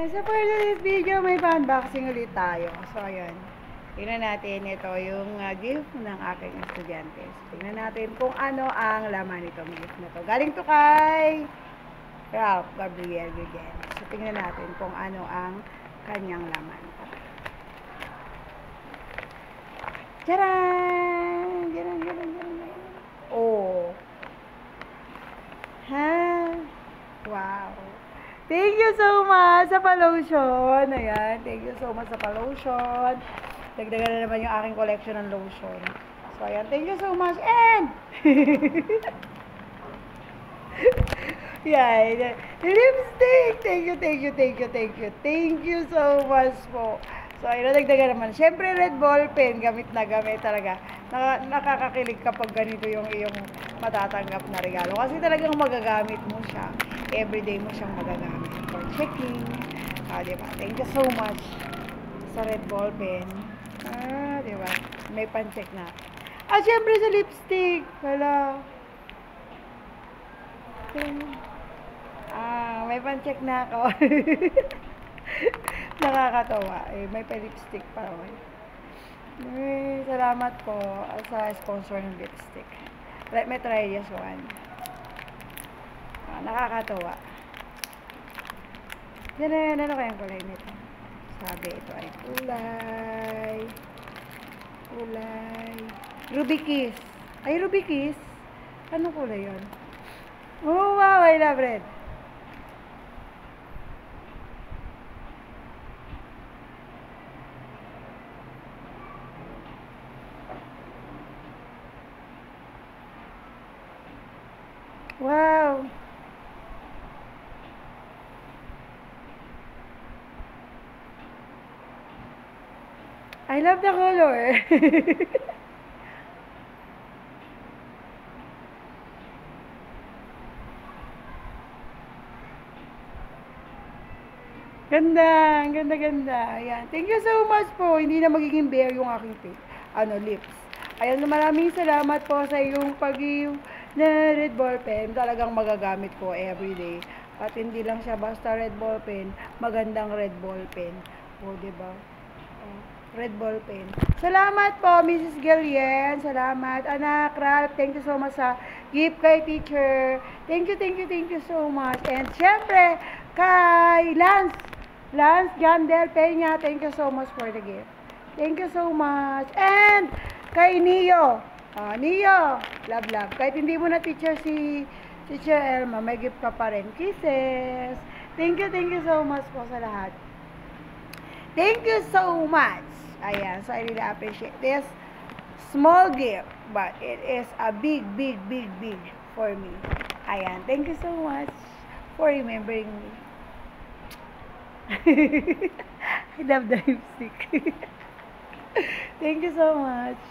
So for this video, may unboxing ulit tayo. So ayan, tingnan natin ito yung gift ng aking estudyante. So, tingnan natin kung ano ang laman nitong gift na to. Galing to kay Ralph Gabriel Gugen. So tingnan natin kung ano ang kanyang laman. Tcharan! Ganon. Oh. Ha? Wow. Thank you so much sa pa-lotion. Ayan, thank you so much sa pa-lotion. Dagdagan na naman yung aking collection ng lotion. So, ayan, thank you so much. And, yeah, lipstick. Thank you so much po. So, ayun, dagdagan naman. Siyempre, red ball pen. Gamit na gamit talaga. Nakakakilig kapag ganito yung iyong matatanggap na regalo. Kasi talagang magagamit mo siya. Everyday mo siyang magagamit for checking. Diba? Thank you so much sa red ball pen. Diba? May pan-check na. Siyempre sa lipstick. Wala. May pan-check na ako. Nakakatawa. May pa-lipstick pa. Salamat po sa sponsor ng lipstick. May try this one. Nakakatawa. Yan, ano kayang kulay nito? Sabi, ito ay kulay Ruby Kiss. Ay, Ruby Kiss? Anong kulay yun? Oh, wow, I love red. Wow. I love the color. Ganda. Ayan. Thank you so much po. Hindi na magiging bare yung aking lips. Ayan, maraming salamat po sa iyong pag-iw na red ball pen. Talagang magagamit ko everyday. At hindi lang siya basta red ball pen, magandang red ball pen. O, diba? Red ball pen. Salamat po, Mrs. Gillian. Salamat. Anak, Ralph, thank you so much sa gift kay teacher. Thank you so much. And syempre, kay Lance Gandel Peña, thank you so much for the gift. Thank you so much. And kay Neo. Neo, love. Kahit hindi mo na teacher si Teacher Elma, may gift ka pa rin. Kisses. Thank you so much po sa lahat. Thank you so much. Ayan, so I really appreciate this small gift, but it is a big for me. Ayan, thank you so much for remembering me. I love the lipstick. Thank you so much.